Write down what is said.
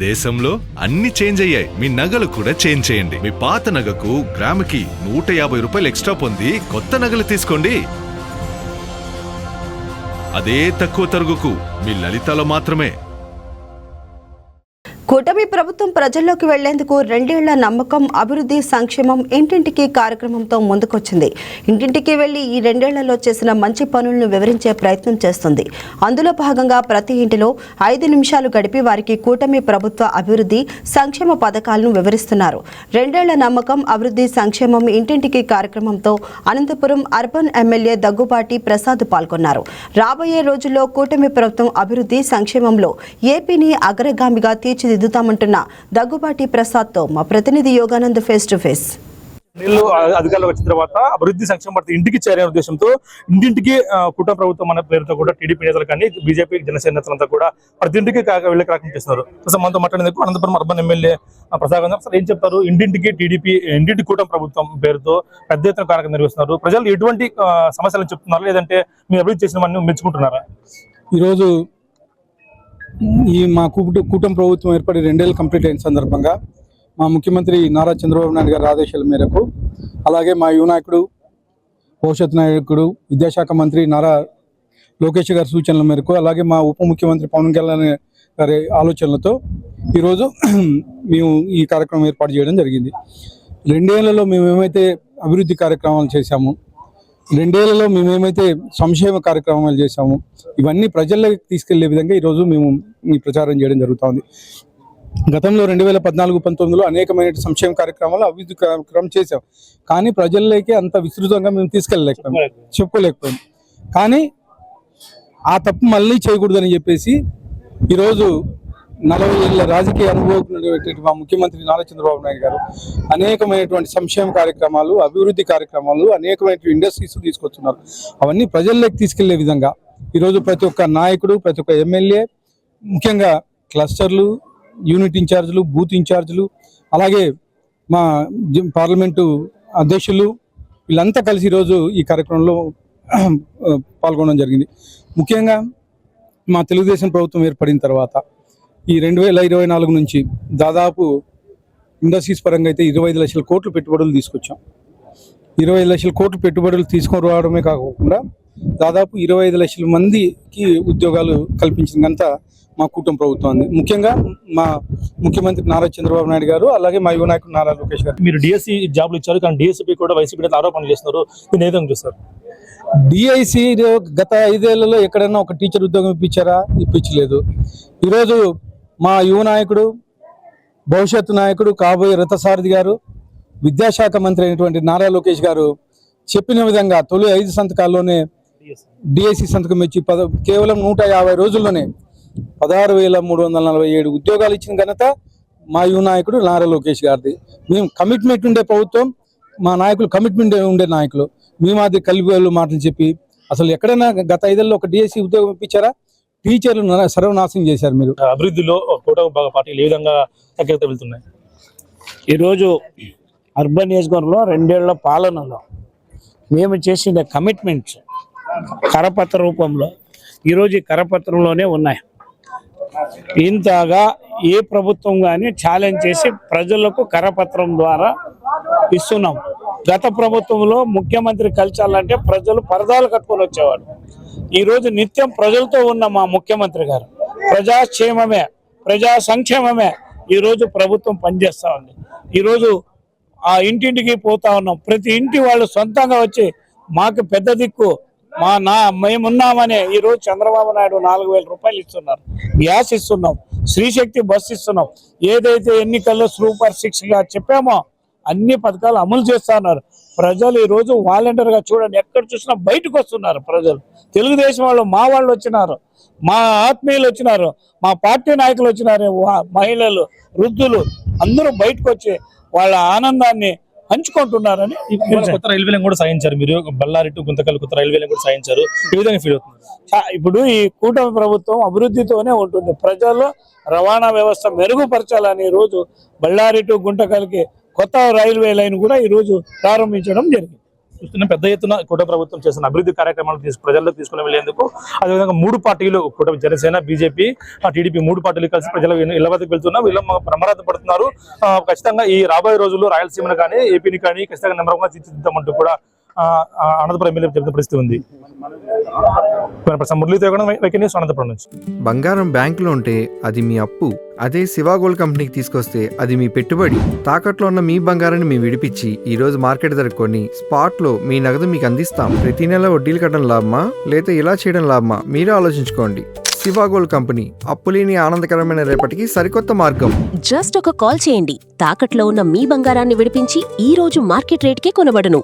దేశంలో అన్ని చేంజ్ అయ్యాయి, మీ నగలు కూడా చేంజ్ చేయండి. మీ పాత నగకు గ్రాముకి 150 రూపాయలు ఎక్స్ట్రా పొంది కొత్త నగలు తీసుకోండి. అదే తక్కువ తరుగుకు మీ లలితలో మాత్రమే. కూటమి ప్రభుత్వం ప్రజల్లోకి వెళ్లేందుకు 2 ఏళ్ల నమ్మకం, అభివృద్ధి, సంక్షేమం, ఇంటింటికి కార్యక్రమంతో ముందుకొచ్చింది. ఇంటింటికి వెళ్లి ఈ 2 ఏళ్లలో చేసిన మంచి పనులను వివరించే ప్రయత్నం చేస్తుంది. అందులో భాగంగా ప్రతి ఇంటిలో 5 నిమిషాలు గడిపి వారికి కూటమి ప్రభుత్వ అభివృద్ధి, సంక్షేమ పథకాలను వివరిస్తున్నారు. 2 ఏళ్ల నమ్మకం, అభివృద్ధి, సంక్షేమం, ఇంటింటికి కార్యక్రమంతో అనంతపురం అర్బన్ ఎమ్మెల్యే దగ్గుబాటి ప్రసాద్ పాల్గొన్నారు. రాబోయే రోజుల్లో కూటమి ప్రభుత్వం అభివృద్ధి, సంక్షేమంలో ఏపీని అగ్రగామిగా తీర్చిదిద్దుతామంటున్న దగ్గుబాటి ప్రసాద్ తో మా ప్రతినిధి యోగానంద్ ఫేస్ టు ఫేస్. నీళ్లు అధికారులు వచ్చిన తర్వాత అభివృద్ధి సంక్షేమ ఇంటికి చేరే ఉద్దేశంతో ఇంటింటికి కూటమి ప్రభుత్వం అనే పేరుతో కూడా టీడీపీ నేతలు కానీ బీజేపీ జనసేన నేతలంతా కూడా ప్రతి ఇంటికి వెళ్ళే కార్యక్రమం చేస్తున్నారు. మనతో మాట్లాడేందుకు Anantapur urban MLA Prasad sir ఏం చెప్తారు? ఇంటింటికి టీడీపీ ఇంటింటి కూటమి ప్రభుత్వం పేరుతో పెద్ద ఎత్తున కార్యక్రమం నిర్వహిస్తున్నారు. ప్రజలు ఎటువంటి సమస్యలను చెప్తున్నారు, లేదంటే మీరు అభివృద్ధి చేసిన మెచ్చుకుంటున్నారా? ఈరోజు మా కూటమి ప్రభుత్వం ఏర్పడి 2 ఏళ్ళు కంప్లీట్ అయిన సందర్భంగా మా ముఖ్యమంత్రి నారా చంద్రబాబు నాయుడు గారి ఆదేశాల మేరకు, అలాగే మా యువ నాయకుడు, భవిష్యత్ నాయకుడు, విద్యాశాఖ మంత్రి నారా లోకేష్ గారి సూచనల మేరకు, అలాగే మా ఉప ముఖ్యమంత్రి పవన్ కళ్యాణ్ గారి ఆలోచనలతో ఈరోజు మేము ఈ కార్యక్రమం ఏర్పాటు చేయడం జరిగింది. 2 ఏళ్లలో మేము ఏమైతే అభివృద్ధి కార్యక్రమాలు చేశాము, 2 ఏళ్లలో మేమేమైతే సంక్షేమ కార్యక్రమాలు చేశాము, ఇవన్నీ ప్రజల్లోకి తీసుకెళ్లే విధంగా ఈరోజు మేము ఈ ప్రచారం చేయడం జరుగుతుంది. గతంలో 2014-19లో అనేకమైన సంక్షేమ కార్యక్రమాలు, అభివృద్ధి కార్యక్రమం చేశాం. కానీ ప్రజల్లోకి అంత విస్తృతంగా మేము తీసుకెళ్ళలేకపోయాం, చెప్పుకోలేకపోయాం. కానీ ఆ తప్పు మళ్ళీ చేయకూడదని చెప్పేసి ఈరోజు 40 ఏళ్ల రాజకీయ అనుభవం మా ముఖ్యమంత్రి నారా చంద్రబాబు నాయుడు గారు అనేకమైనటువంటి సంక్షేమ కార్యక్రమాలు, అభివృద్ధి కార్యక్రమాలు, అనేకమైన ఇండస్ట్రీస్ తీసుకొస్తున్నారు. అవన్నీ ప్రజల్లోకి తీసుకెళ్లే విధంగా ఈరోజు ప్రతి ఒక్క నాయకుడు, ప్రతి ఒక్క ఎమ్మెల్యే, ముఖ్యంగా క్లస్టర్లు, యూనిట్ ఇన్ఛార్జీలు, బూత్ ఇన్ఛార్జీలు, అలాగే మా పార్లమెంటు అధ్యక్షులు, వీళ్ళంతా కలిసి ఈరోజు ఈ కార్యక్రమంలో పాల్గొనడం జరిగింది. ముఖ్యంగా మా తెలుగుదేశం ప్రభుత్వం ఏర్పడిన తర్వాత ఈ 2024 నుంచి దాదాపు ఇండస్ట్రీస్ పరంగా అయితే 25 లక్షల కోట్లు పెట్టుబడులు తీసుకొచ్చాం. 25 లక్షల కోట్లు పెట్టుబడులు తీసుకొని రావడమే కాకుండా దాదాపు 25 లక్షల మందికి ఉద్యోగాలు కల్పించిందంతా మా కూటమి ప్రభుత్వం. ముఖ్యంగా మా ముఖ్యమంత్రి నారా చంద్రబాబు నాయుడు గారు, అలాగే మా యువ నాయకుడు నారా లోకేష్ గారు. మీరు డిఎస్సి జాబ్లు ఇచ్చారు, కానీ డిఎస్సీ కూడా వైసీపీ ఆరోపణలు చేస్తున్నారు. దీన్ని ఏదైనా చూస్తారు? డిఐసి గత 5 ఏళ్లలో ఎక్కడైనా ఒక టీచర్ ఉద్యోగం ఇప్పించారా? ఇప్పించలేదు. ఈరోజు మా యువ నాయకుడు, భవిష్యత్తు నాయకుడు, కాబోయే రథసారథి గారు, విద్యాశాఖ మంత్రి అయినటువంటి నారా లోకేష్ గారు చెప్పిన విధంగా తొలి 5 సంతకాల్లోనే డిఐసి సంతకం ఇచ్చి కేవలం 150 రోజుల్లోనే 16,347 ఉద్యోగాలు ఇచ్చిన ఘనత మా యువ నాయకుడు నారా లోకేష్ గారిది. మేము కమిట్మెంట్ ఉండే ప్రభుత్వం, మా నాయకులు కమిట్మెంట్ ఉండే నాయకులు. మేము అది కలిపి మాటలు చెప్పి అసలు ఎక్కడైనా గత 5 ఏళ్లలో ఒక డిఎస్సి ఉద్యోగం ఇప్పించారా? టీచర్లు సర్వనాశనం చేశారు. మీరు అభివృద్ధిలో కూటమి పార్టీలు ఏ విధంగా తగ్గత వెళ్తున్నాయి? ఈరోజు అర్బన్ నియోజకవర్గంలో 2 ఏళ్ల పాలనలో మేము చేసిన కమిట్మెంట్స్ కరపత్ర రూపంలో ఈరోజు ఈ కరపత్రంలోనే ఉన్నాయి. ఇంతగా ఏ ప్రభుత్వం కానీ ఛాలెంజ్ చేసి ప్రజలకు కరపత్రం ద్వారా ఇస్తున్నాం. గత ప్రభుత్వంలో ముఖ్యమంత్రి కలిసాలంటే ప్రజలు పరదాలు కట్టుకొని వచ్చేవాడు. ఈరోజు నిత్యం ప్రజలతో ఉన్న మా ముఖ్యమంత్రి గారు ప్రజాక్షేమమే, ప్రజా సంక్షేమమే ఈరోజు ప్రభుత్వం పనిచేస్తూ ఉంది. ఈరోజు ఆ ఇంటింటికి పోతా ఉన్నాం. ప్రతి ఇంటి వాళ్ళు సొంతంగా వచ్చి మాకు పెద్ద దిక్కు మేమున్నామని ఈరోజు చంద్రబాబు నాయుడు 4,000 రూపాయలు ఇస్తున్నారు, గ్యాస్ ఇస్తున్నాం, శ్రీశక్తి బస్సు ఇస్తున్నాం. ఏదైతే ఎన్నికల్లో సూపర్ 6గా చెప్పామో అన్ని పథకాలు అమలు చేస్తా ఉన్నారు. ప్రజలు ఈరోజు వాలంటీర్గా చూడండి, ఎక్కడ చూసినా బయటకు వస్తున్నారు ప్రజలు. తెలుగుదేశం వాళ్ళు, మా వాళ్ళు వచ్చినారు, మా ఆత్మీయులు వచ్చినారు, మా పార్టీ నాయకులు వచ్చినారు, మహిళలు, వృద్ధులు అందరూ బయటకు వచ్చి వాళ్ళ ఆనందాన్ని పంచుకుంటున్నారని. కొత్త రైల్వేలను కూడా సాధించారు మీరు, బళ్ళారి టు గుంతకల్ కొత్త రైల్వేలను కూడా సాధించారు. ఏ విధంగా ఫీల్ అవుతుంది? ఇప్పుడు ఈ కూటమి ప్రభుత్వం అభివృద్ధితోనే ఉంటుంది. ప్రజల్లో రవాణా వ్యవస్థ మెరుగుపరచాలని ఈరోజు బళ్ళారి టు గుంతకల్కి కొత్త రైల్వే లైన్ కూడా ఈరోజు ప్రారంభించడం జరిగింది. చూస్తున్న పెద్ద ఎత్తున కూటమి ప్రభుత్వం చేస్తున్న అభివృద్ధి కార్యక్రమాలు ప్రజల్లోకి తీసుకుని వెళ్లేందుకు అదేవిధంగా 3 పార్టీలు కూటమి జనసేన, బీజేపీ, టీడీపీ 3 పార్టీలు కలిసి ప్రజల ఇళ్ల వద్దకు వెళ్తున్నారు. వీళ్ళు ప్రమాదం పడుతున్నారు. ఖచ్చితంగా ఈ రాబోయే రోజుల్లో రాయలసీమను కానీ ఏపీని కానీ ఖచ్చితంగా నెంబర్ 1 తీర్చిదిద్దామంటూ కూడా అనంతపురం ఎమ్మెల్యే చెబుతున్న పరిస్థితి ఉంది. మురళీతో న్యూస్ అనంతపురం నుంచి. బంగారం బ్యాంకులో ఉంటే అది మీ అప్పు, అదే శివ గోల్డ్ కంపెనీకి తీసుకొస్తే అది మీ పెట్టుబడి. తాకట్లో ఉన్న మీ బంగారాన్ని మేము విడిపించి ఈ రోజు మార్కెట్ ధర కొని స్పాట్ లో మీ నగదు మీకు అందిస్తాం. ప్రతి నెల వడ్డీలు కట్టడం లాభమా లేదా ఇలా చేయడం లాభమా మీరే ఆలోచించుకోండి. శివ గోల్డ్ కంపెనీ, అప్పులేని ఆనందకరమైన రేపటికి సరికొత్త మార్గం. జస్ట్ ఒక కాల్ చేయండి. తాకట్లో ఉన్న మీ బంగారాన్ని విడిపించి ఈ రోజు మార్కెట్ రేట్కే కొనబడును.